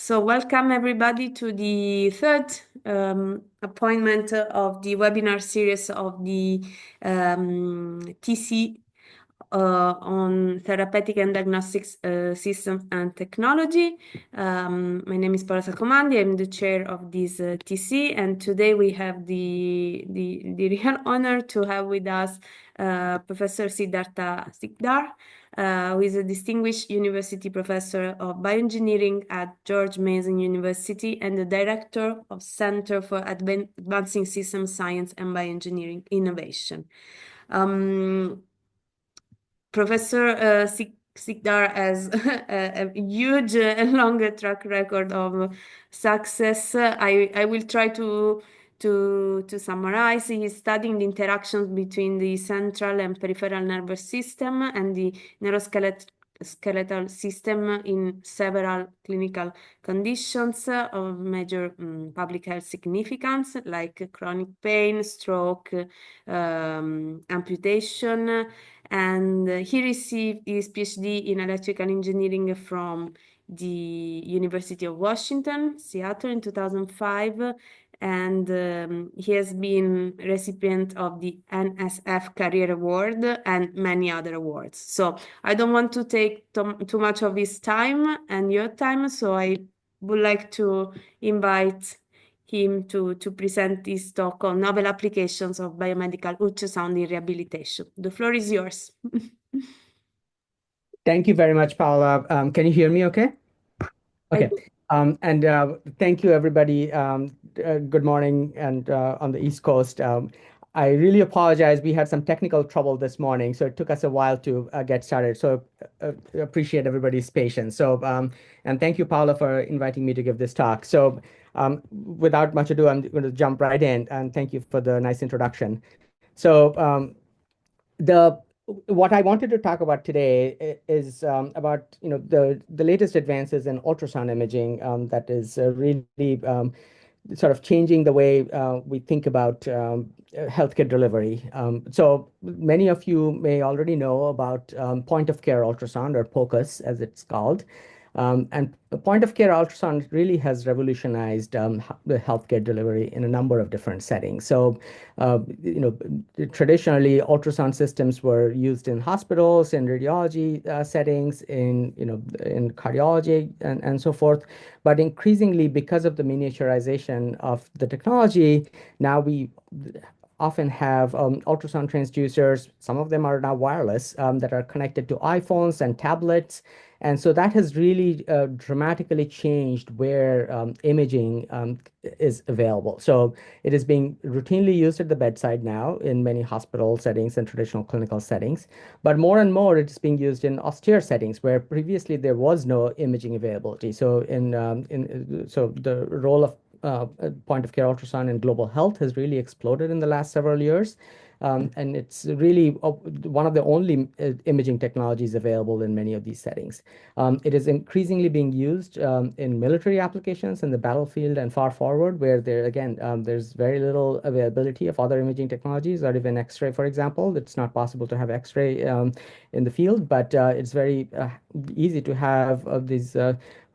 So welcome everybody to the third appointment of the webinar series of the TC on therapeutic and diagnostics systems and technology. My name is Paola Sacomandi. I'm the chair of this TC, and today we have the real honor to have with us Professor Siddhartha Sikdar, who is a distinguished university professor of bioengineering at George Mason University and the director of Center for Advancing System Science and Bioengineering Innovation. Professor Sikdar has a huge and long track record of success. I will try to summarize. He is studying the interactions between the central and peripheral nervous system and the neuroskeletal system in several clinical conditions of major public health significance, like chronic pain, stroke, amputation. And he received his PhD in electrical engineering from the University of Washington, Seattle in 2005, and he has been recipient of the NSF Career Award and many other awards. So I don't want to take too much of his time and your time, so I would like to invite him to present this talk on novel applications of biomedical ultrasound in rehabilitation. The floor is yours. Thank you very much, Paola. Can you hear me okay? Okay. Thank you, everybody. Good morning and on the East Coast. I really apologize. We had some technical trouble this morning, so it took us a while to get started. So appreciate everybody's patience. And thank you, Paola, for inviting me to give this talk. So without much ado, I'm going to jump right in, and thank you for the nice introduction. So what I wanted to talk about today is about the latest advances in ultrasound imaging that is really sort of changing the way we think about healthcare delivery. So many of you may already know about point of care ultrasound, or POCUS as it's called. And the point of care ultrasound really has revolutionized the healthcare delivery in a number of different settings. So, traditionally, ultrasound systems were used in hospitals, in radiology settings, in cardiology, and so forth. But increasingly, because of the miniaturization of the technology, now we often have ultrasound transducers. Some of them are now wireless that are connected to iPhones and tablets. And so that has really dramatically changed where imaging is available. So it is being routinely used at the bedside now in many hospital settings and traditional clinical settings. But more and more, it's being used in austere settings where previously there was no imaging availability. So so the role of point of care ultrasound in global health has really exploded in the last several years. And it's really one of the only imaging technologies available in many of these settings. It is increasingly being used in military applications in the battlefield and far forward, where there's very little availability of other imaging technologies, or even X-ray, for example. It's not possible to have X-ray in the field, but it's very easy to have these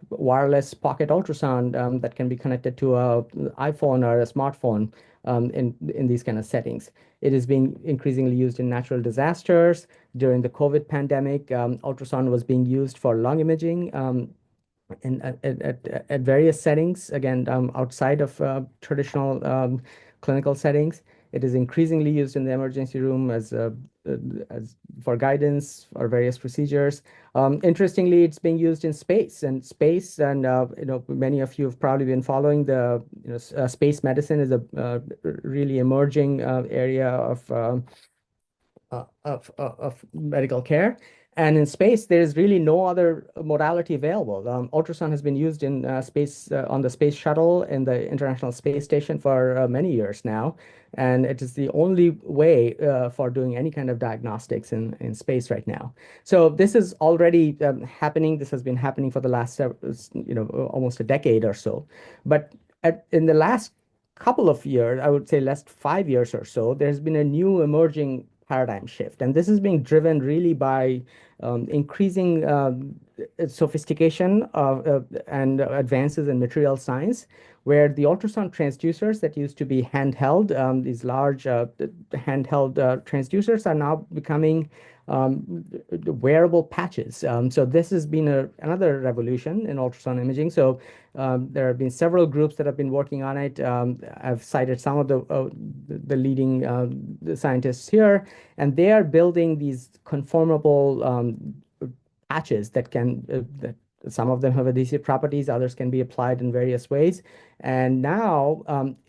wireless pocket ultrasound that can be connected to an iPhone or a smartphone in these kind of settings. It is being increasingly used in natural disasters. During the COVID pandemic, ultrasound was being used for lung imaging at various settings, again, outside of traditional clinical settings. It is increasingly used in the emergency room as for guidance or various procedures. Interestingly, it's being used in space, and many of you have probably been following space medicine is a really emerging area of medical care. And in space, there is really no other modality available. Ultrasound has been used in space on the space shuttle and the International Space Station for many years now. And it is the only way for doing any kind of diagnostics in space right now. So this is already happening. This has been happening for the last, almost a decade or so. But in the last couple of years, I would say last 5 years or so, there's been a new emerging paradigm shift. And this is being driven really by increasing sophistication and advances in material science, where the ultrasound transducers that used to be handheld, these large handheld transducers, are now becoming wearable patches. So this has been another revolution in ultrasound imaging. So there have been several groups that have been working on it. I've cited some of the leading the scientists here, and they are building these conformable patches that can that some of them have adhesive properties, others can be applied in various ways. And now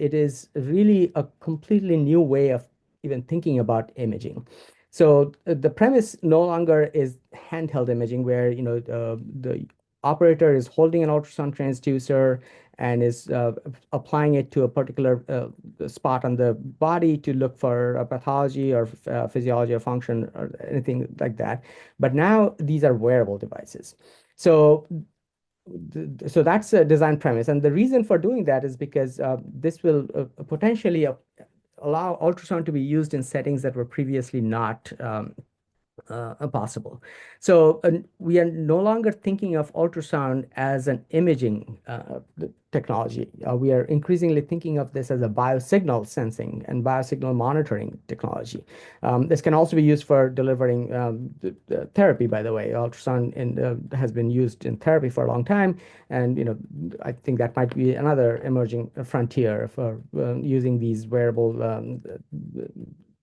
it is really a completely new way of even thinking about imaging. So the premise no longer is handheld imaging, where the operator is holding an ultrasound transducer and is applying it to a particular spot on the body to look for a pathology or physiology or function or anything like that. But now these are wearable devices. So so that's a design premise. And the reason for doing that is because this will potentially allow ultrasound to be used in settings that were previously not possible. So we are no longer thinking of ultrasound as an imaging technology. We are increasingly thinking of this as a biosignal sensing and biosignal monitoring technology. This can also be used for delivering therapy, by the way. Ultrasound has been used in therapy for a long time, and I think that might be another emerging frontier for using these wearable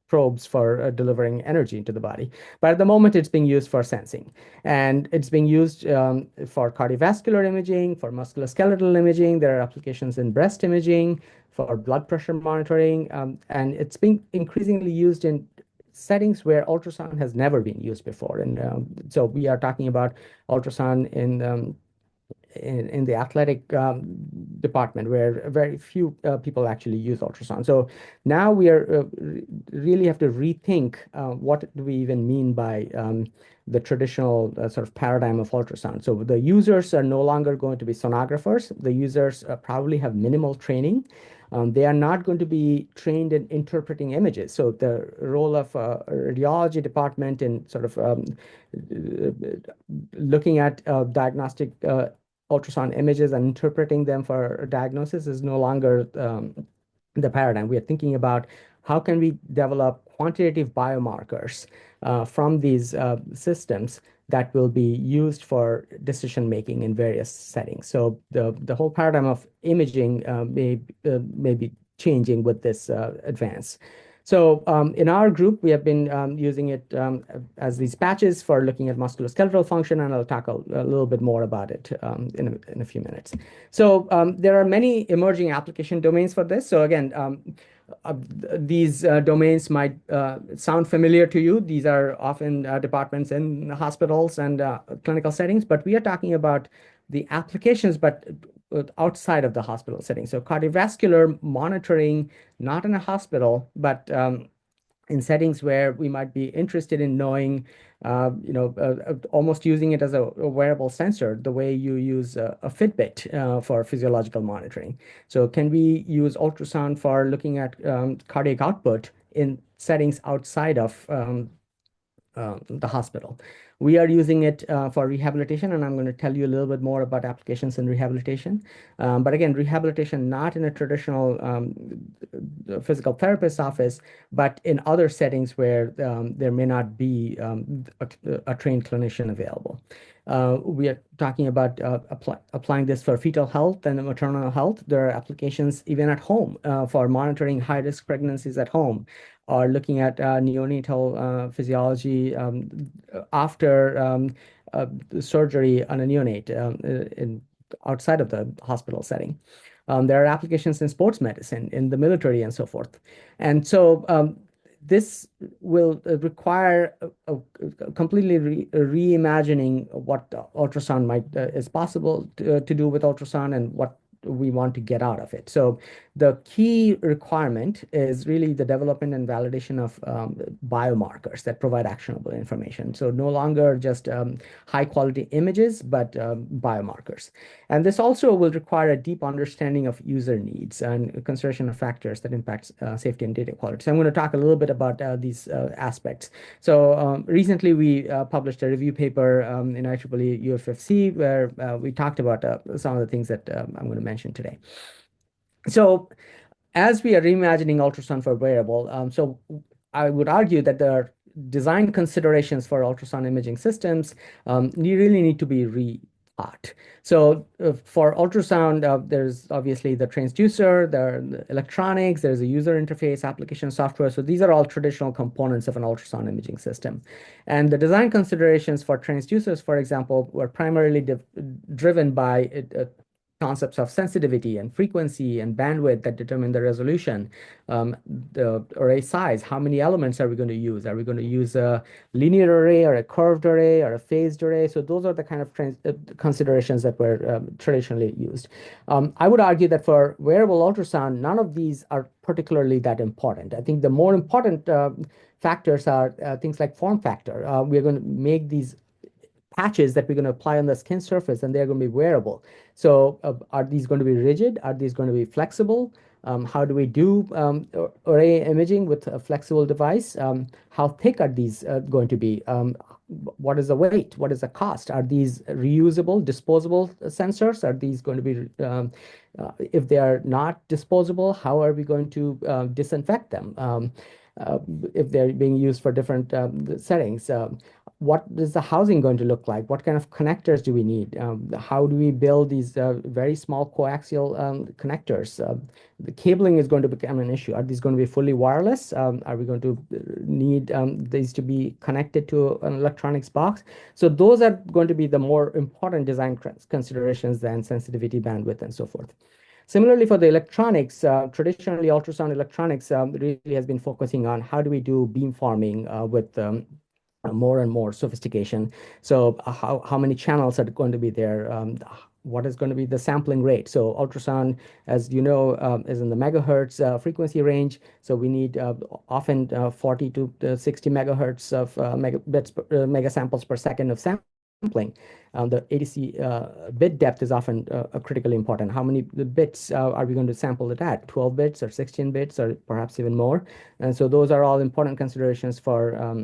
probes for delivering energy into the body. But at the moment, it's being used for sensing. And it's being used for cardiovascular imaging, for musculoskeletal imaging. There are applications in breast imaging, for blood pressure monitoring. And it's being increasingly used in settings where ultrasound has never been used before. And so we are talking about ultrasound in the athletic department, where very few people actually use ultrasound. So now we are really have to rethink what do we even mean by the traditional sort of paradigm of ultrasound. So the users are no longer going to be sonographers. The users probably have minimal training. They are not going to be trained in interpreting images. So the role of a radiology department in sort of looking at diagnostic ultrasound images and interpreting them for diagnosis is no longer the paradigm. We are thinking about how can we develop quantitative biomarkers from these systems that will be used for decision making in various settings. So the whole paradigm of imaging may be changing with this advance. So in our group, we have been using it as these patches for looking at musculoskeletal function, and I'll talk a little bit more about it in a few minutes. So there are many emerging application domains for this. So again, these domains might sound familiar to you. These are often departments in hospitals and clinical settings, but we are talking about the applications, but outside of the hospital setting. So cardiovascular monitoring, not in a hospital, but in settings where we might be interested in knowing, almost using it as a wearable sensor, the way you use a Fitbit for physiological monitoring. So can we use ultrasound for looking at cardiac output in settings outside of the hospital? We are using it for rehabilitation, and I'm going to tell you a little bit more about applications in rehabilitation. But again, rehabilitation not in a traditional physical therapist's office, but in other settings where there may not be a trained clinician available. We are talking about applying this for fetal health and maternal health. There are applications even at home for monitoring high-risk pregnancies at home, or looking at neonatal physiology after surgery on a neonate outside of the hospital setting. There are applications in sports medicine, in the military, and so forth. And so this will require a completely reimagining what ultrasound is possible to do with ultrasound, and what we want to get out of it. So the key requirement is really the development and validation of biomarkers that provide actionable information. So no longer just high quality images, but biomarkers. And this also will require a deep understanding of user needs and consideration of factors that impact safety and data quality. So I'm going to talk a little bit about these aspects. So recently we published a review paper in IEEE UFFC where we talked about some of the things that I'm going to mention today. So as we are reimagining ultrasound for wearable, so I would argue that there are design considerations for ultrasound imaging systems you really need to be rethought. So for ultrasound, there's obviously the transducer, there are the electronics, there's a user interface, application software. So these are all traditional components of an ultrasound imaging system. And the design considerations for transducers, for example, were primarily driven by concepts of sensitivity and frequency and bandwidth that determine the resolution, the array size, how many elements are we going to use? Are we going to use a linear array or a curved array or a phased array? So those are the kind of considerations that were traditionally used. I would argue that for wearable ultrasound, none of these are particularly that important. I think the more important factors are things like form factor. We're going to make these patches that we're going to apply on the skin surface, and they're going to be wearable. So are these going to be rigid? Are these going to be flexible? How do we do array imaging with a flexible device? How thick are these going to be? What is the weight? What is the cost? Are these reusable, disposable sensors? Are these going to be, if they are not disposable, how are we going to disinfect them? If they're being used for different settings. What is the housing going to look like? What kind of connectors do we need? How do we build these very small coaxial connectors? The cabling is going to become an issue. Are these going to be fully wireless? Are we going to need these to be connected to an electronics box? So those are going to be the more important design considerations than sensitivity, bandwidth, and so forth. Similarly, for the electronics, traditionally ultrasound electronics really has been focusing on how do we do beamforming with more and more sophistication. So how many channels are going to be there? What is going to be the sampling rate? So ultrasound, as you know, is in the megahertz frequency range. So we need often 40 to 60 megahertz of mega samples per second of sampling. The ADC bit depth is often critically important. How many bits are we going to sample it at? 12 bits or 16 bits or perhaps even more? And so those are all important considerations for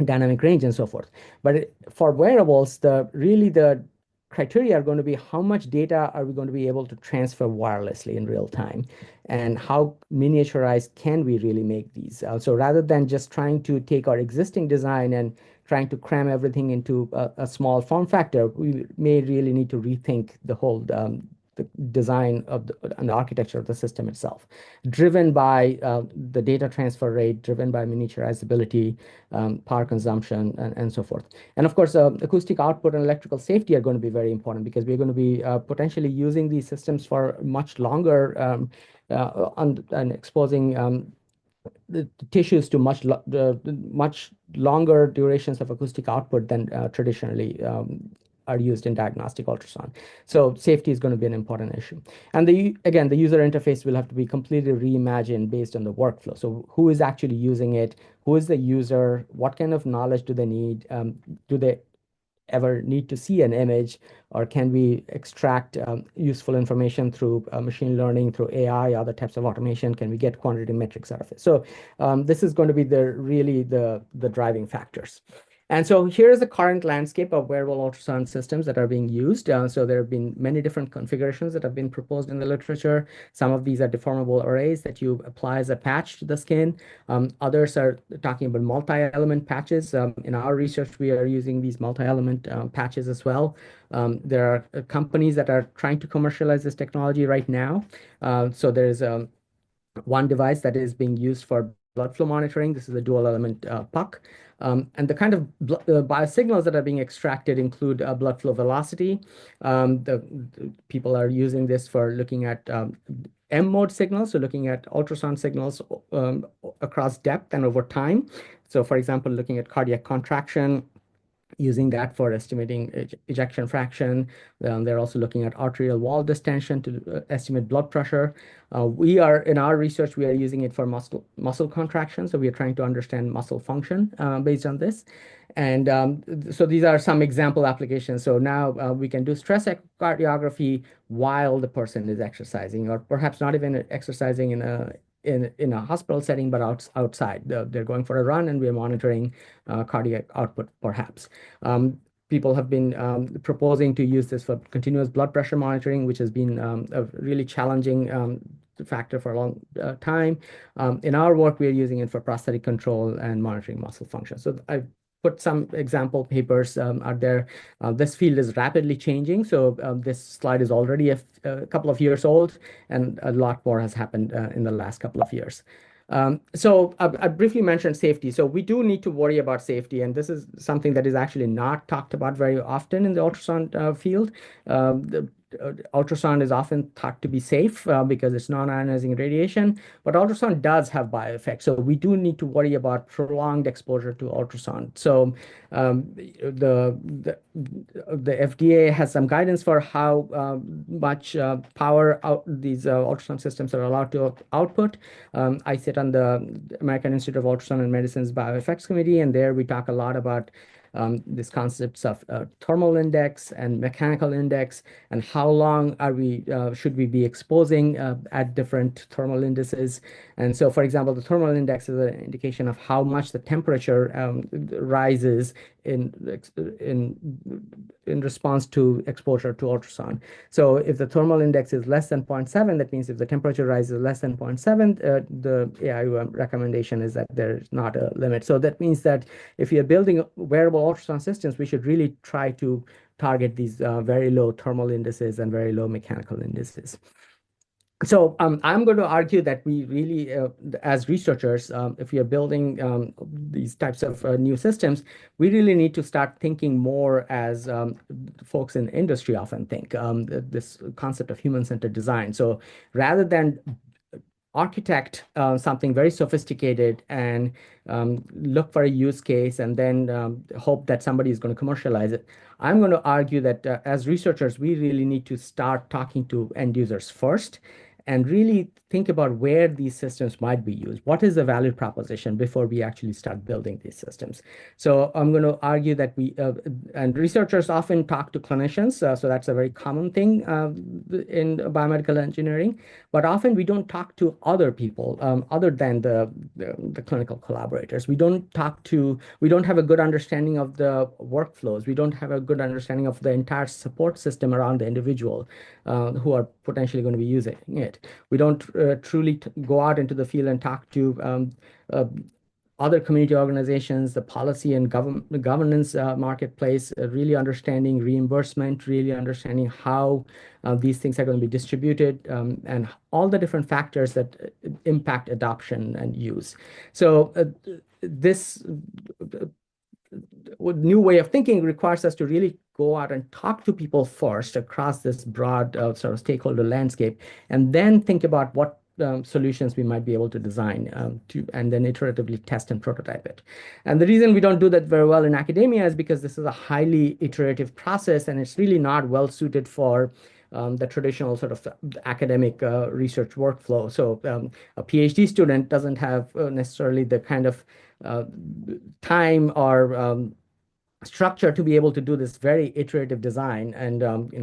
dynamic range and so forth. But for wearables, the criteria are going to be how much data are we going to be able to transfer wirelessly in real time, and how miniaturized can we really make these? So rather than just trying to take our existing design and trying to cram everything into a small form factor, we may really need to rethink the whole the design of and the architecture of the system itself, driven by the data transfer rate, driven by miniaturizability, power consumption, and so forth. And of course, acoustic output and electrical safety are going to be very important because we're going to be potentially using these systems for much longer and exposing the tissues to much longer durations of acoustic output than traditionally are used in diagnostic ultrasound. So safety is going to be an important issue. And again, the user interface will have to be completely reimagined based on the workflow. So who is actually using it? Who is the user? What kind of knowledge do they need? Do they ever need to see an image, or can we extract useful information through machine learning, through AI, other types of automation? Can we get quantity metrics out of it? So this is going to be really the driving factors. And so here is the current landscape of wearable ultrasound systems that are being used. So there have been many different configurations that have been proposed in the literature. Some of these are deformable arrays that you apply as a patch to the skin. Others are talking about multi-element patches. In our research, we are using these multi-element patches as well. There are companies that are trying to commercialize this technology right now. So there's one device that is being used for blood flow monitoring. This is a dual element puck. And the kind of biosignals that are being extracted include blood flow velocity. The people are using this for looking at M mode signals, so looking at ultrasound signals across depth and over time. So for example, looking at cardiac contraction, using that for estimating ejection fraction. They're also looking at arterial wall distension to estimate blood pressure. In our research, we are using it for muscle contraction. So we are trying to understand muscle function based on this. And so these are some example applications. So now we can do stress echocardiography while the person is exercising, or perhaps not even exercising in a hospital setting, but outside. They're going for a run, and we're monitoring cardiac output, perhaps. People have been proposing to use this for continuous blood pressure monitoring, which has been a really challenging factor for a long time. In our work, we're using it for prosthetic control and monitoring muscle function. So I've put some example papers out there. This field is rapidly changing. So this slide is already a couple of years old, and a lot more has happened in the last couple of years. So I briefly mentioned safety. So we do need to worry about safety, and this is something that is actually not talked about very often in the ultrasound field. The ultrasound is often thought to be safe because it's non-ionizing radiation, but ultrasound does have bioeffects. So we do need to worry about prolonged exposure to ultrasound. So the FDA has some guidance for how much power these ultrasound systems are allowed to output. I sit on the American Institute of Ultrasound and Medicine's Bioeffects Committee, and there we talk a lot about these concepts of thermal index and mechanical index, and how long should we be exposing at different thermal indices. And so, for example, the thermal index is an indication of how much the temperature rises in response to exposure to ultrasound. So if the thermal index is less than 0.7, that means if the temperature rises less than 0.7, the AIUM recommendation is that there's not a limit. So that means that if you're building wearable ultrasound systems, we should really try to target these very low thermal indices and very low mechanical indices. So I'm going to argue that we really, as researchers, if we are building these types of new systems, we really need to start thinking more as folks in industry often think, this concept of human-centered design. So rather than architect something very sophisticated and look for a use case and then hope that somebody is going to commercialize it, I'm going to argue that as researchers, we really need to start talking to end users first and really think about where these systems might be used. What is the value proposition before we actually start building these systems? So I'm going to argue that and researchers often talk to clinicians, so that's a very common thing in biomedical engineering, but often we don't talk to other people other than the clinical collaborators. We don't have a good understanding of the workflows. We don't have a good understanding of the entire support system around the individual who are potentially going to be using it. We don't truly go out into the field and talk to other community organizations, the policy and governance marketplace, really understanding reimbursement, really understanding how these things are going to be distributed, and all the different factors that impact adoption and use. So this new way of thinking requires us to really go out and talk to people first across this broad sort of stakeholder landscape, and then think about what solutions we might be able to design and then iteratively test and prototype it. And the reason we don't do that very well in academia is because this is a highly iterative process, and it's really not well suited for the traditional sort of academic research workflow. So a PhD student doesn't have necessarily the kind of time or structure to be able to do this very iterative design and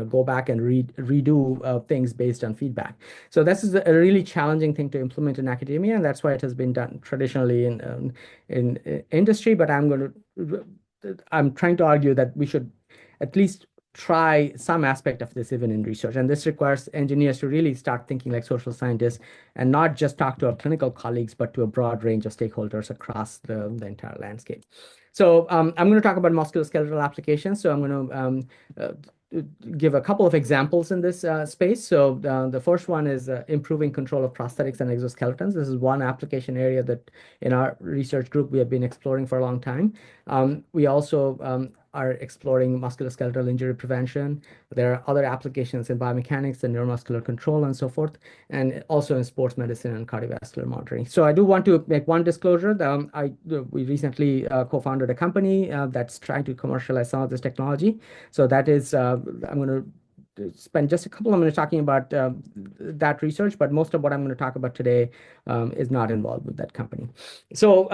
go back and redo things based on feedback. So this is a really challenging thing to implement in academia, and that's why it has been done traditionally in industry. But I'm trying to argue that we should at least try some aspect of this even in research. And this requires engineers to really start thinking like social scientists and not just talk to our clinical colleagues, but to a broad range of stakeholders across the entire landscape. So I'm going to talk about musculoskeletal applications. So I'm going to give a couple of examples in this space. So the first one is improving control of prosthetics and exoskeletons. This is one application area that in our research group we have been exploring for a long time. We also are exploring musculoskeletal injury prevention. There are other applications in biomechanics and neuromuscular control and so forth, and also in sports medicine and cardiovascular monitoring. So I do want to make one disclosure. We recently co-founded a company that's trying to commercialize some of this technology. So that is, I'm going to spend just a couple of minutes talking about that research, but most of what I'm going to talk about today is not involved with that company. So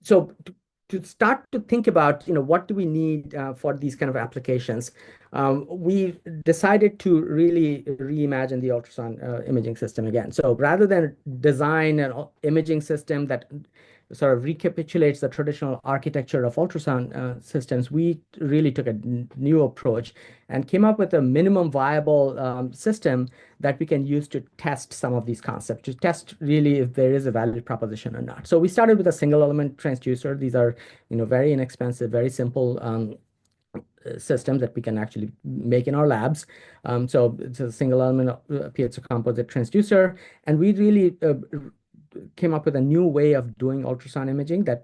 so to start to think about, what do we need for these kind of applications, we decided to really reimagine the ultrasound imaging system again. So rather than design an imaging system that sort of recapitulates the traditional architecture of ultrasound systems, we really took a new approach and came up with a minimum viable system that we can use to test some of these concepts, to test really if there is a valid proposition or not. So we started with a single element transducer. These are, very inexpensive, very simple systems that we can actually make in our labs. So it's a single element piezo composite transducer, and we really came up with a new way of doing ultrasound imaging that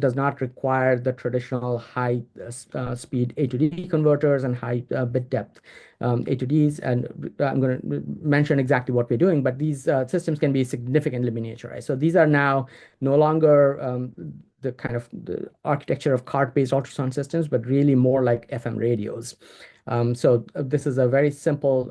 does not require the traditional high speed A to D converters and high bit depth A to Ds. And I'm going to mention exactly what we're doing, but these systems can be significantly miniaturized. So these are now no longer the kind of the architecture of cart-based ultrasound systems, but really more like FM radios. So this is a very simple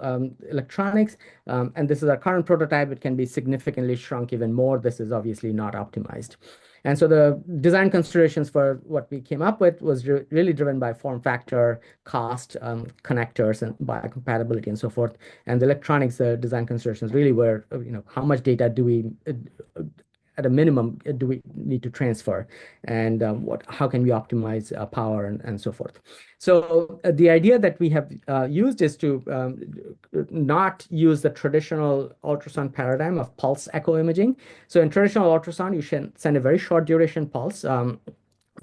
electronics, and this is our current prototype. It can be significantly shrunk even more. This is obviously not optimized. And so the design considerations for what we came up with was really driven by form factor, cost, connectors, and biocompatibility, and so forth. And the electronics design considerations really were, how much data do we at a minimum, do we need to transfer, and how can we optimize power and so forth. So the idea that we have used is to not use the traditional ultrasound paradigm of pulse echo imaging. So in traditional ultrasound, you should send a very short duration pulse, a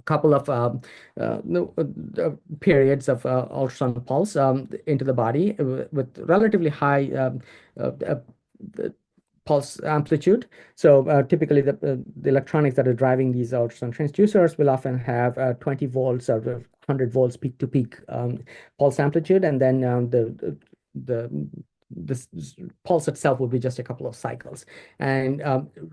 couple of periods of ultrasound pulse into the body with relatively high pulse amplitude. So typically the electronics that are driving these ultrasound transducers will often have 20 volts or 100 volts peak to peak pulse amplitude, and then the pulse itself will be just a couple of cycles. And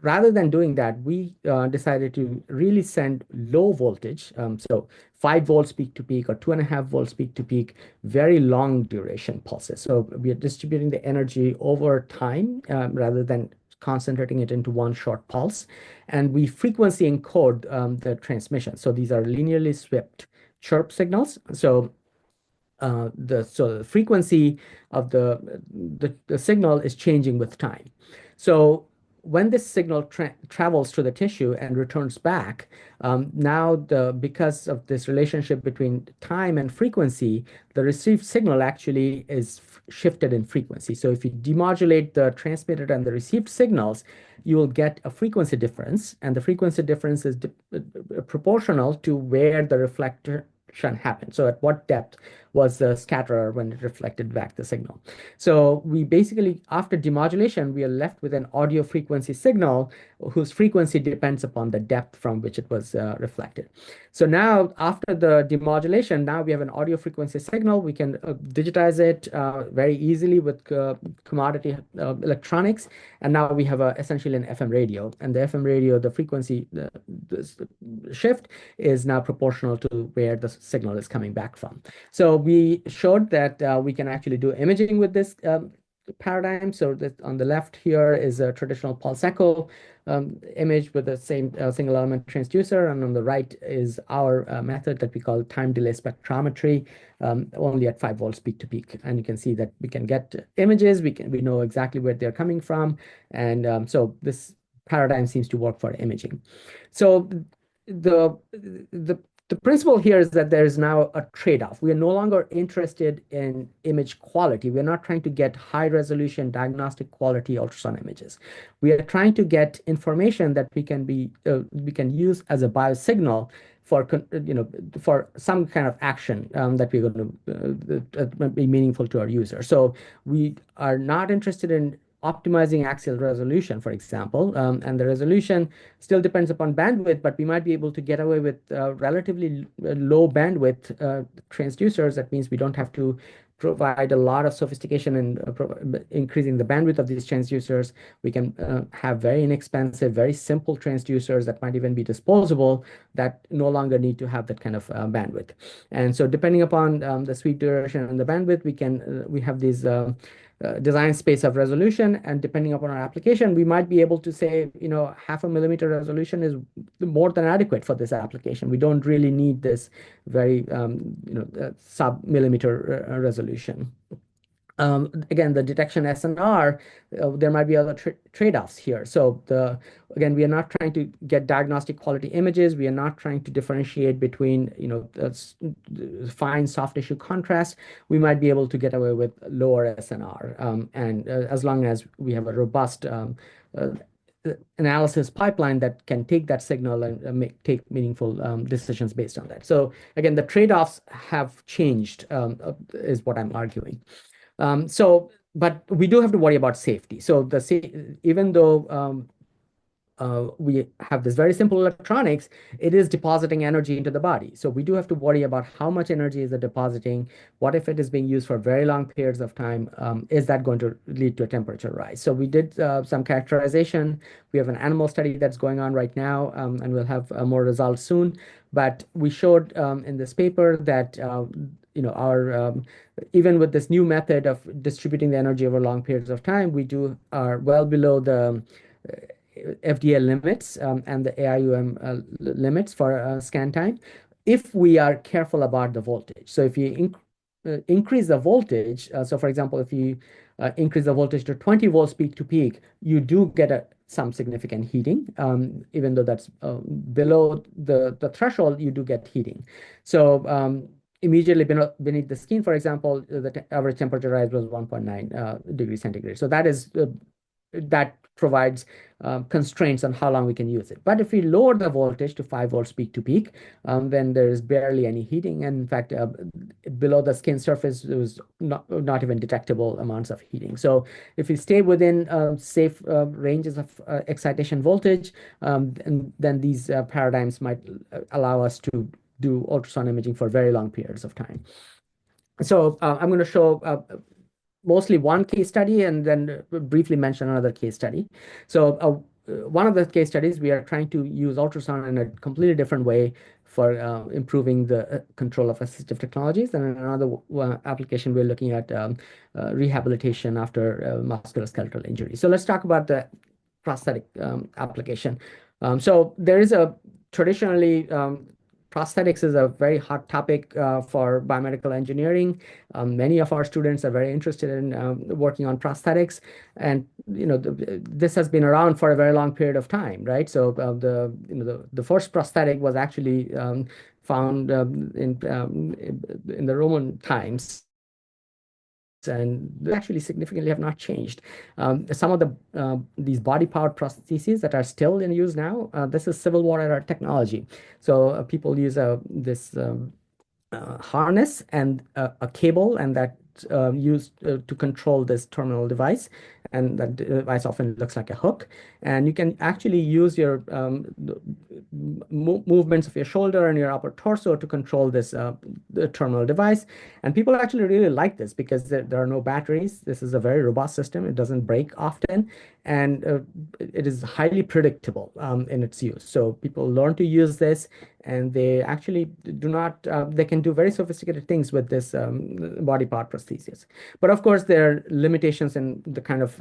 rather than doing that, we decided to really send low voltage, so 5 volts peak to peak or 2.5 volts peak to peak, very long duration pulses. So we are distributing the energy over time rather than concentrating it into one short pulse. And we frequency encode the transmission. So these are linearly swept chirp signals. So the frequency of the signal is changing with time. So when this signal travels through the tissue and returns back, now because of this relationship between time and frequency, the received signal actually is shifted in frequency. So if you demodulate the transmitted and the received signals, you will get a frequency difference, and the frequency difference is proportional to where the reflection happened. So at what depth was the scatterer when it reflected back the signal. So we basically, after demodulation, we are left with an audio frequency signal whose frequency depends upon the depth from which it was reflected. So now, after the demodulation, now we have an audio frequency signal. We can digitize it very easily with commodity electronics. And now we have essentially an FM radio. And the FM radio, the frequency the shift is now proportional to where the signal is coming back from. So we showed that we can actually do imaging with this paradigm. So that on the left here is a traditional pulse echo image with the same single element transducer, and on the right is our method that we call time delay spectrometry, only at 5 volts peak to peak. And you can see that we can get images, we know exactly where they're coming from, and so this paradigm seems to work for imaging. So the principle here is that there is now a trade-off. We are no longer interested in image quality. We're not trying to get high resolution diagnostic quality ultrasound images. We are trying to get information that we can use as a biosignal for some kind of action that we're going to be meaningful to our user. So we are not interested in optimizing axial resolution, for example, and the resolution still depends upon bandwidth, but we might be able to get away with relatively low bandwidth transducers. That means we don't have to provide a lot of sophistication in increasing the bandwidth of these transducers. We can have very inexpensive, very simple transducers that might even be disposable that no longer need to have that kind of bandwidth. And so depending upon the sweep duration and the bandwidth, we have these design space of resolution, and depending upon our application, we might be able to say, 0.5 millimeter resolution is more than adequate for this application. We don't really need this very, sub-millimeter resolution. Again, the detection SNR, there might be other trade-offs here. So again, we are not trying to get diagnostic quality images. We are not trying to differentiate between, fine soft tissue contrast. We might be able to get away with lower SNR, and as long as we have a robust analysis pipeline that can take that signal and take meaningful decisions based on that. So again, the trade-offs have changed, is what I'm arguing. But we do have to worry about safety. So even though we have this very simple electronics, it is depositing energy into the body. So we do have to worry about how much energy is it depositing. What if it is being used for very long periods of time? Is that going to lead to a temperature rise? So we did some characterization. We have an animal study that's going on right now, and we'll have more results soon. But we showed in this paper that our even with this new method of distributing the energy over long periods of time, we are well below the FDA limits and the AIUM limits for scan time, if we are careful about the voltage. So if you increase the voltage, so for example, if you increase the voltage to 20 volts peak to peak, you do get some significant heating. Even though that's below the threshold, you do get heating. So immediately beneath the skin, for example, the average temperature rise was 1.9 degrees centigrade. So that provides constraints on how long we can use it. But if we lower the voltage to 5 volts peak to peak, then there is barely any heating. And in fact, below the skin surface, there was not even detectable amounts of heating. So if we stay within safe ranges of excitation voltage, then these paradigms might allow us to do ultrasound imaging for very long periods of time. So I'm going to show mostly one case study and then briefly mention another case study. So one of the case studies, we are trying to use ultrasound in a completely different way for improving the control of assistive technologies. And in another application, we're looking at rehabilitation after musculoskeletal injury. So let's talk about the prosthetic application. So there is traditionally, prosthetics is a very hot topic for biomedical engineering. Many of our students are very interested in working on prosthetics, and this has been around for a very long period of time, right? So the first prosthetic was actually found in the Roman times, and they actually significantly have not changed. Some of these body-powered prostheses that are still in use now, this is Civil War era technology. So people use this harness and a cable, and that used to control this terminal device, and that device often looks like a hook, and you can actually use your movements of your shoulder and your upper torso to control this the terminal device. And people actually really like this because there are no batteries. This is a very robust system. It doesn't break often, and it is highly predictable in its use. So people learn to use this, and they actually they can do very sophisticated things with this body part prosthesis. But of course, there are limitations in the kind of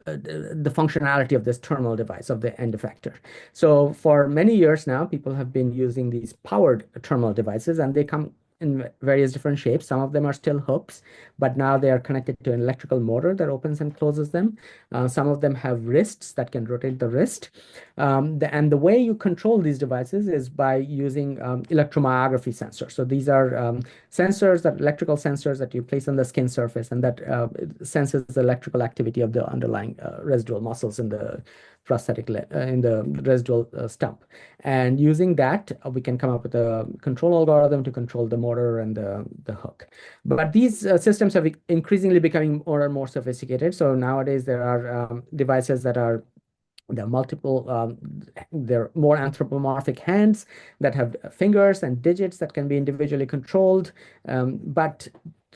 the functionality of this terminal device, of the end effector. So for many years now, people have been using these powered terminal devices, and they come in various different shapes. Some of them are still hooks, but now they are connected to an electrical motor that opens and closes them. Some of them have wrists that can rotate the wrist. And the way you control these devices is by using electromyography sensors. So these are electrical sensors that you place on the skin surface, and that senses the electrical activity of the underlying residual muscles in the in the residual stump. And using that, we can come up with a control algorithm to control the motor and the hook. But these systems are increasingly becoming more and more sophisticated. So nowadays there are devices that are there are multiple, there are more anthropomorphic hands that have fingers and digits that can be individually controlled. But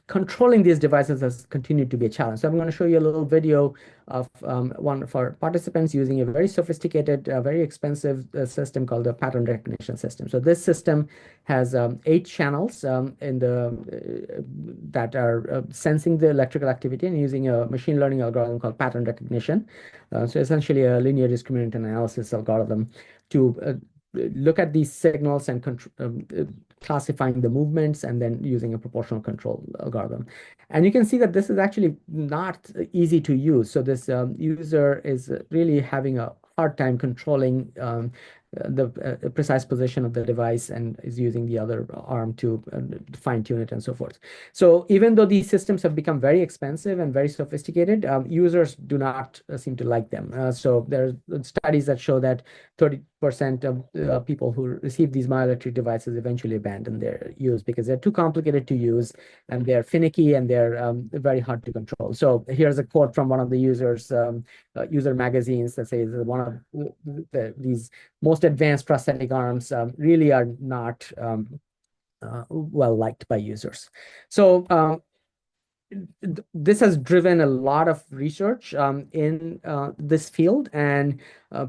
controlling these devices has continued to be a challenge. So I'm going to show you a little video of one of our participants using a very sophisticated, very expensive system called the pattern recognition system. So this system has 8 channels that are sensing the electrical activity and using a machine learning algorithm called pattern recognition. So essentially a linear discriminant analysis algorithm to look at these signals and classifying the movements and then using a proportional control algorithm. And you can see that this is actually not easy to use. So this user is really having a hard time controlling the precise position of the device and is using the other arm to fine tune it and so forth. So even though these systems have become very expensive and very sophisticated, users do not seem to like them. So there are studies that show that 30% of people who receive these myoelectric devices eventually abandon their use because they're too complicated to use and they're finicky and they're very hard to control. So here's a quote from one of the users, user magazines that says one of these most advanced prosthetic arms really are not well liked by users. So this has driven a lot of research in this field, and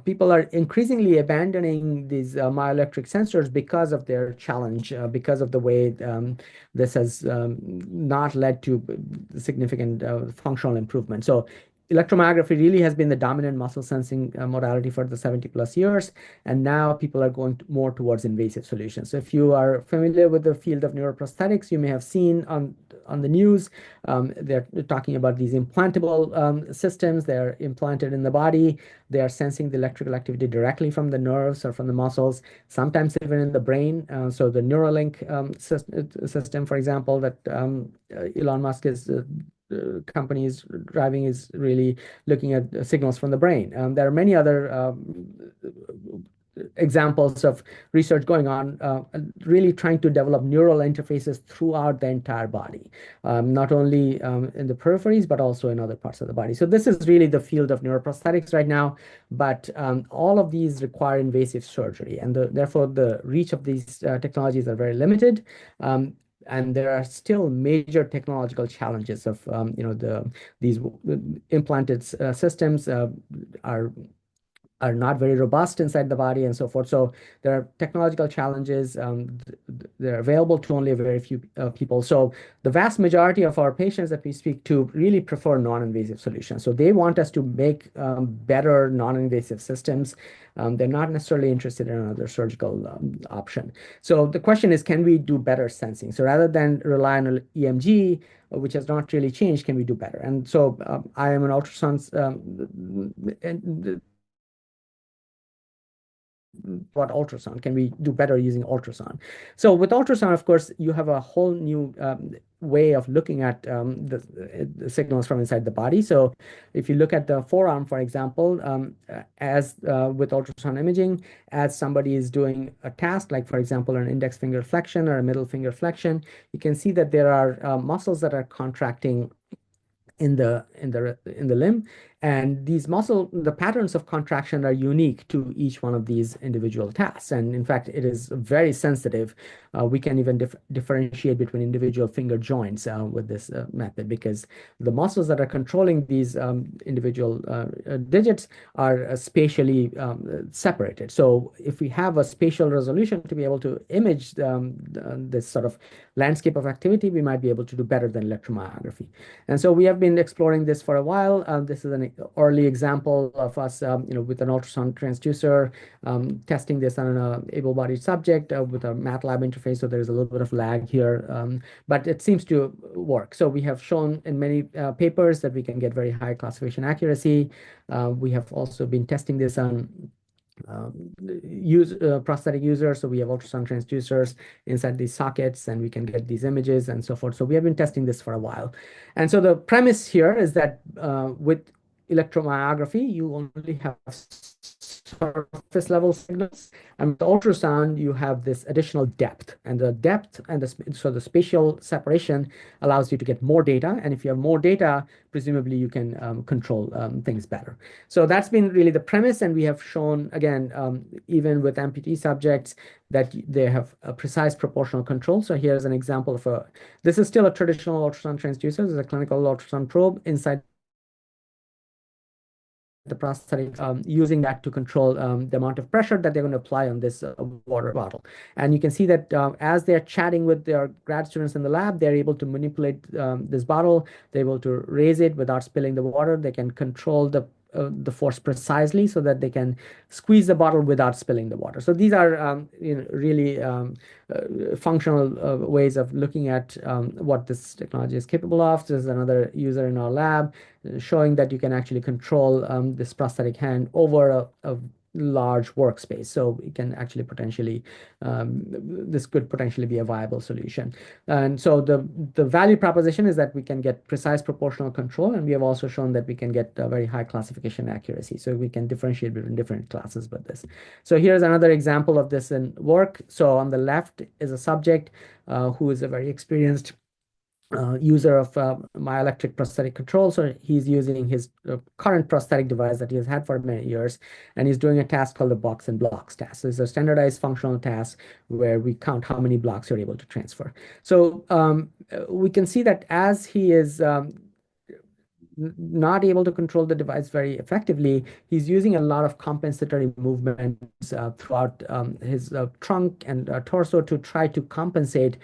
people are increasingly abandoning these myoelectric sensors because of their challenge, because of the way this has not led to significant functional improvement. So electromyography really has been the dominant muscle sensing modality for the 70+ years, and now people are going more towards invasive solutions. So if you are familiar with the field of neuroprosthetics, you may have seen on the news, they're talking about these implantable systems. They're implanted in the body. They are sensing the electrical activity directly from the nerves or from the muscles, sometimes even in the brain. So the Neuralink system, for example, that Elon Musk is company is driving is really looking at signals from the brain. There are many other examples of research going on, really trying to develop neural interfaces throughout the entire body, not only in the peripheries, but also in other parts of the body. So this is really the field of neuroprosthetics right now, but all of these require invasive surgery, and therefore the reach of these technologies are very limited. And there are still major technological challenges of, these implanted systems are not very robust inside the body and so forth. So there are technological challenges. They're available to only a very few people. So the vast majority of our patients that we speak to really prefer non-invasive solutions. So they want us to make better non-invasive systems. They're not necessarily interested in another surgical option. So the question is, can we do better sensing? So rather than rely on EMG, which has not really changed, can we do better? And so I am an ultrasound what ultrasound can we do better using ultrasound. So with ultrasound, of course, you have a whole new way of looking at the signals from inside the body. So if you look at the forearm, for example, as with ultrasound imaging, as somebody is doing a task, like for example an index finger flexion or a middle finger flexion, you can see that there are muscles that are contracting in the limb, and the patterns of contraction are unique to each one of these individual tasks. And in fact, it is very sensitive. We can even differentiate between individual finger joints with this method, because the muscles that are controlling these individual digits are spatially separated. So if we have a spatial resolution to be able to image this sort of landscape of activity, we might be able to do better than electromyography. And so we have been exploring this for a while. This is an early example of us, with an ultrasound transducer, testing this on an able-bodied subject with a MATLAB interface. So there's a little bit of lag here, but it seems to work. So we have shown in many papers that we can get very high classification accuracy. We have also been testing this on prosthetic users. So we have ultrasound transducers inside these sockets, and we can get these images and so forth. So we have been testing this for a while. And so the premise here is that with electromyography, you only have surface level signals. And with ultrasound, you have this additional depth, and the depth and so the spatial separation allows you to get more data. And if you have more data, presumably you can control things better. So that's been really the premise. And we have shown, again, even with amputee subjects, that they have a precise proportional control. So here's an example of this is still a traditional ultrasound transducer. This is a clinical ultrasound probe inside the prosthetic, using that to control the amount of pressure that they're going to apply on this water bottle. And you can see that as they're chatting with their grad students in the lab, they're able to manipulate this bottle. They're able to raise it without spilling the water. They can control the force precisely so that they can squeeze the bottle without spilling the water. So these are really functional ways of looking at what this technology is capable of. This is another user in our lab showing that you can actually control this prosthetic hand over a large workspace. So it can actually potentially, this could potentially be a viable solution. And so the value proposition is that we can get precise proportional control, and we have also shown that we can get very high classification accuracy. So we can differentiate between different classes with this. So here's another example of this in work. So on the left is a subject who is a very experienced user of myoelectric prosthetic control. So he's using his current prosthetic device that he has had for many years, and he's doing a task called the box and blocks task. So it's a standardized functional task where we count how many blocks you're able to transfer. So we can see that as he is not able to control the device very effectively, he's using a lot of compensatory movements throughout his trunk and torso to try to compensate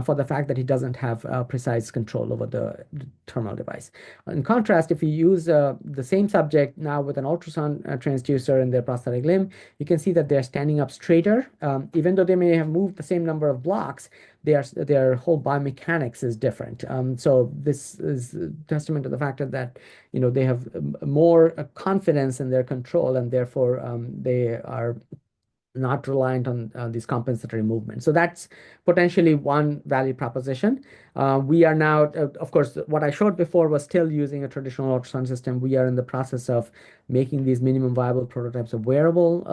for the fact that he doesn't have precise control over the terminal device. In contrast, if you use the same subject now with an ultrasound transducer in their prosthetic limb, you can see that they're standing up straighter. Even though they may have moved the same number of blocks, their whole biomechanics is different. So this is a testament to the fact that they have more confidence in their control, and therefore they are not reliant on these compensatory movements. So that's potentially one value proposition. We are now, of course, what I showed before was still using a traditional ultrasound system. We are in the process of making these minimum viable prototypes of wearable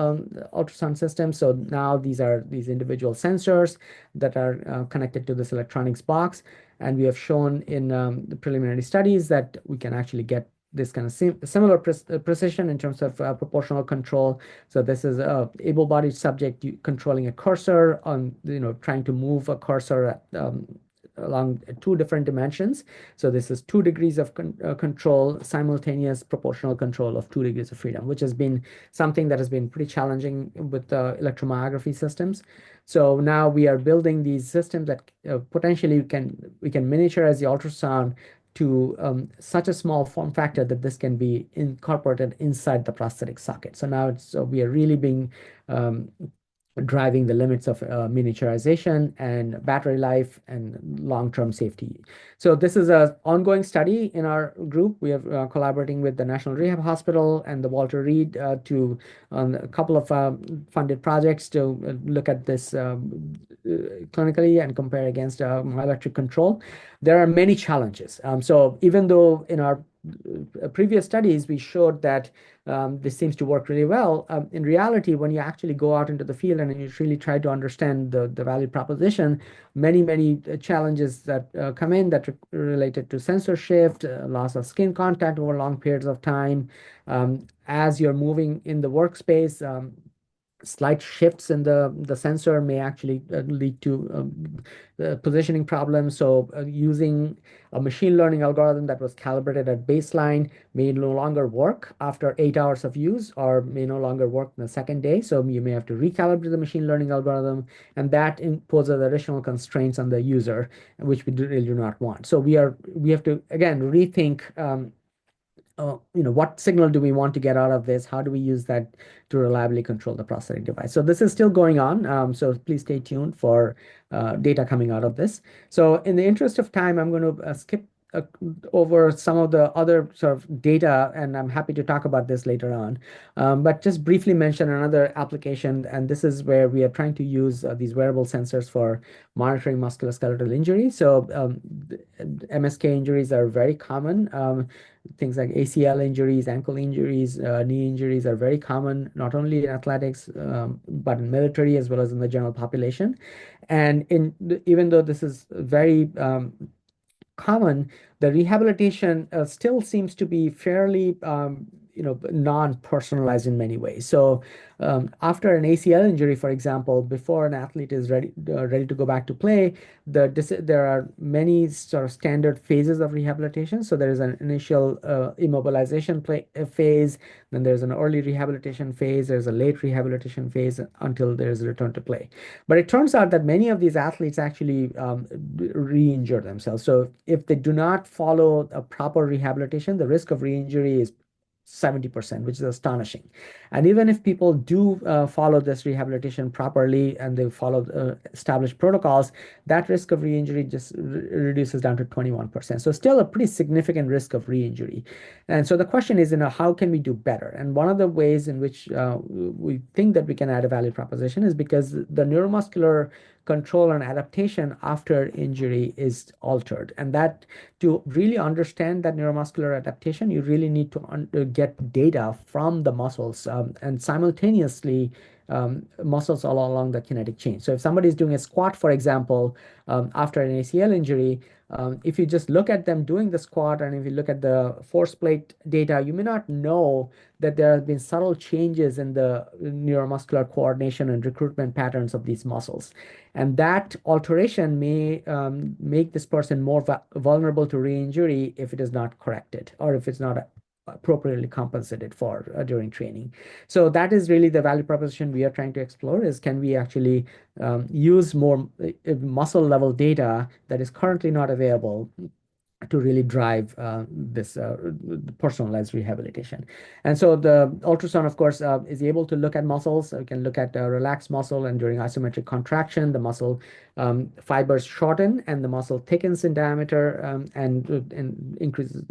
ultrasound systems. So now these are these individual sensors that are connected to this electronics box. And we have shown in the preliminary studies that we can actually get this kind of similar precision in terms of proportional control. So this is a able-bodied subject controlling a cursor on, trying to move a cursor along two different dimensions. So this is 2 degrees of control, simultaneous proportional control of 2 degrees of freedom, which has been something that has been pretty challenging with electromyography systems. So now we are building these systems that potentially we can miniaturize the ultrasound to such a small form factor that this can be incorporated inside the prosthetic socket. So now we are really being driving the limits of miniaturization and battery life and long-term safety. So this is an ongoing study in our group. We are collaborating with the National Rehab Hospital and the Walter Reed to a couple of funded projects to look at this clinically and compare against myoelectric control. There are many challenges. So even though in our previous studies we showed that this seems to work really well, in reality, when you actually go out into the field and you really try to understand the value proposition, many challenges that come in that are related to sensor shift, loss of skin contact over long periods of time. As you're moving in the workspace, slight shifts in the sensor may actually lead to positioning problems. So using a machine learning algorithm that was calibrated at baseline may no longer work after 8 hours of use, or may no longer work the second day. So you may have to recalibrate the machine learning algorithm, and that imposes additional constraints on the user, which we really do not want. So we have to, again, rethink what signal do we want to get out of this? How do we use that to reliably control the prosthetic device? So this is still going on. So please stay tuned for data coming out of this. So in the interest of time, I'm going to skip over some of the other sort of data, and I'm happy to talk about this later on. But just briefly mention another application, and this is where we are trying to use these wearable sensors for monitoring musculoskeletal injury. So MSK injuries are very common. Things like ACL injuries, ankle injuries, knee injuries are very common, not only in athletics, but in military as well as in the general population. And even though this is very common, the rehabilitation still seems to be fairly, non-personalized in many ways. So after an ACL injury, for example, before an athlete is ready to go back to play, there are many sort of standard phases of rehabilitation. So there is an initial immobilization phase, then there's an early rehabilitation phase, there's a late rehabilitation phase until there's a return to play. But it turns out that many of these athletes actually re-injure themselves. So if they do not follow a proper rehabilitation, the risk of re-injury is 70%, which is astonishing. And even if people do follow this rehabilitation properly and they follow established protocols, that risk of re-injury just reduces down to 21%. So still a pretty significant risk of re-injury. And so the question is, how can we do better? And one of the ways in which we think that we can add a value proposition is because the neuromuscular control and adaptation after injury is altered. And that to really understand that neuromuscular adaptation, you really need to get data from the muscles and simultaneously muscles all along the kinetic chain. So if somebody is doing a squat, for example, after an ACL injury, if you just look at them doing the squat and if you look at the force plate data, you may not know that there have been subtle changes in the neuromuscular coordination and recruitment patterns of these muscles. And that alteration may make this person more vulnerable to re-injury if it is not corrected or if it's not appropriately compensated for during training. So that is really the value proposition we are trying to explore is can we actually use more muscle level data that is currently not available to really drive this personalized rehabilitation. And so the ultrasound, of course, is able to look at muscles. We can look at a relaxed muscle, and during isometric contraction, the muscle fibers shorten and the muscle thickens in diameter and increases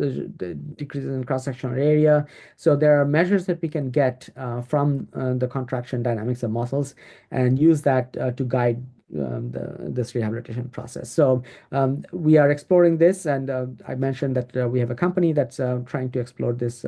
decreases in cross-sectional area. So there are measures that we can get from the contraction dynamics of muscles and use that to guide this rehabilitation process. So we are exploring this, and I mentioned that we have a company that's trying to explore this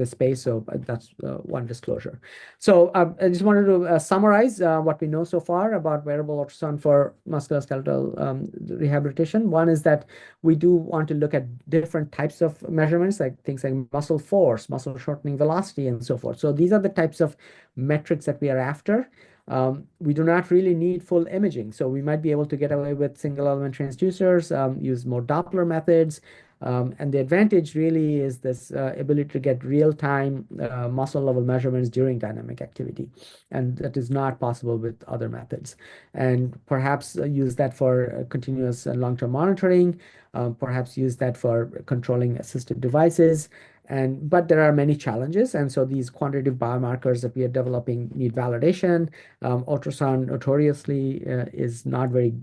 space. So that's one disclosure. So I just wanted to summarize what we know so far about wearable ultrasound for musculoskeletal rehabilitation. One is that we do want to look at different types of measurements, like things like muscle force, muscle shortening velocity, and so forth. So these are the types of metrics that we are after. We do not really need full imaging. So we might be able to get away with single element transducers, use more Doppler methods. And the advantage really is this ability to get real-time muscle level measurements during dynamic activity. And that is not possible with other methods. And perhaps use that for continuous long-term monitoring, perhaps use that for controlling assistive devices. But there are many challenges, and so these quantitative biomarkers that we are developing need validation. Ultrasound notoriously is not very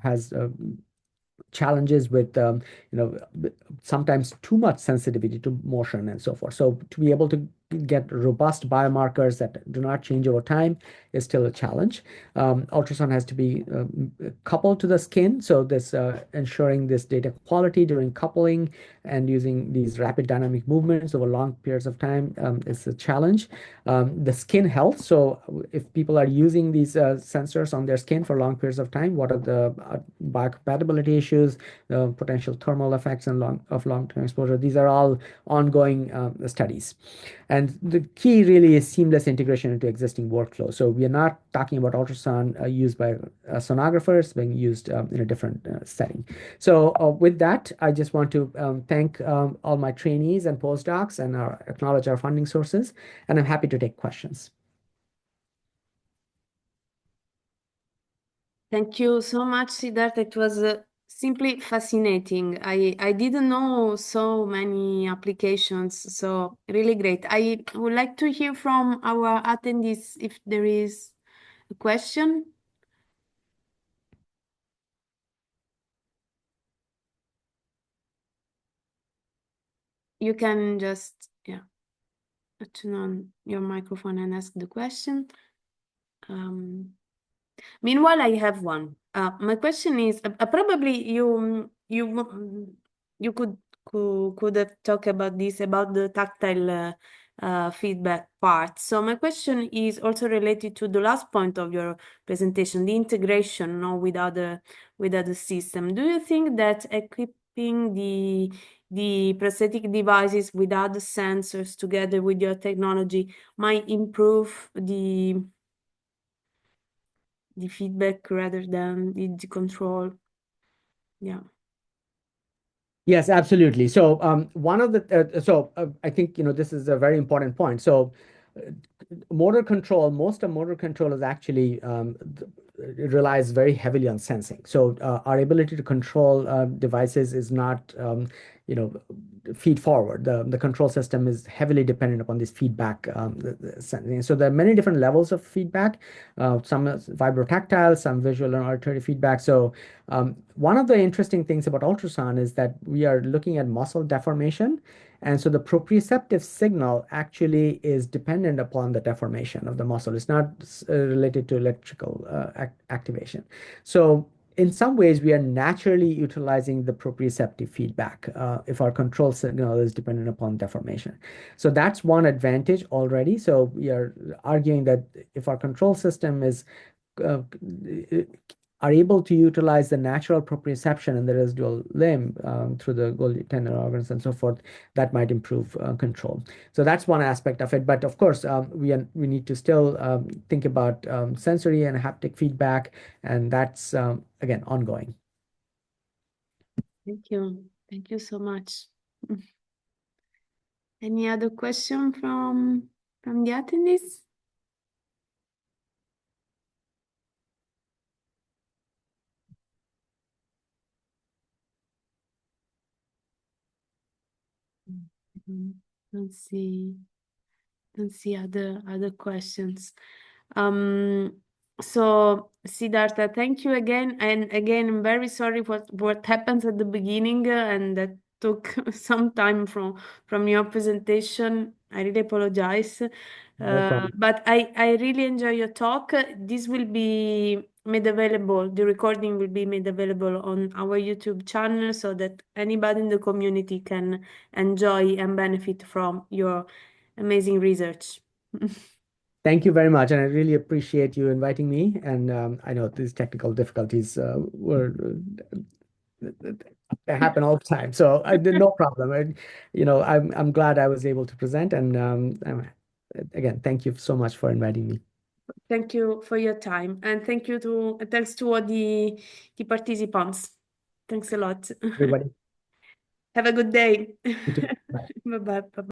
has challenges with sometimes too much sensitivity to motion and so forth. So to be able to get robust biomarkers that do not change over time is still a challenge. Ultrasound has to be coupled to the skin, so this ensuring this data quality during coupling and using these rapid dynamic movements over long periods of time is a challenge. The skin health, so if people are using these sensors on their skin for long periods of time, what are the biocompatibility issues, potential thermal effects and long-term exposure? These are all ongoing studies. And the key really is seamless integration into existing workflows. So we are not talking about ultrasound used by sonographers being used in a different setting. So with that, I just want to thank all my trainees and postdocs and acknowledge our funding sources. And I'm happy to take questions. Thank you so much, Siddhartha. It was simply fascinating. I didn't know so many applications, so really great. I would like to hear from our attendees if there is a question. you can just, turn on your microphone and ask the question. Meanwhile, I have one. My question is, probably you could have talked about this, about the tactile feedback part. So my question is also related to the last point of your presentation, the integration, with other system. Do you think that equipping the prosthetic devices with other sensors together with your technology might improve the feedback rather than the control? Yeah. Yes, absolutely. So one of the I think this is a very important point. So motor control, most of motor control is actually it relies very heavily on sensing. So our ability to control devices is not you know feed forward. The control system is heavily dependent upon this feedback sensing. So there are many different levels of feedback. Some is vibrotactile, some visual and auditory feedback. So one of the interesting things about ultrasound is that we are looking at muscle deformation. And so the proprioceptive signal actually is dependent upon the deformation of the muscle. It's not related to electrical activation. So in some ways, we are naturally utilizing the proprioceptive feedback if our control signal is dependent upon deformation. So that's one advantage already. So we are arguing that if our control system is uh, are able to utilize the natural proprioception in the residual limb through the Golgi tendon organs and so forth, that might improve control. So that's one aspect of it. But of course, we need to still think about sensory and haptic feedback, and that's again ongoing. Thank you. Thank you so much. Any other question from the attendees? Don't see other questions. So Siddhartha, thank you again. And again, I'm very sorry for what happened at the beginning and that took some time from your presentation. I really apologize. No problem. But I really enjoy your talk. This will be made available, the recording will be made available on our YouTube channel so that anybody in the community can enjoy and benefit from your amazing research. Thank you very much, and I really appreciate you inviting me. And I know these technical difficulties were they happen all the time, so I did no problem. I'm glad I was able to present, and again, thank you so much for inviting me. Thank you for your time, and thanks to all the participants. Thanks a lot. Everybody, Have a good day. you too. Bye. Bye bye.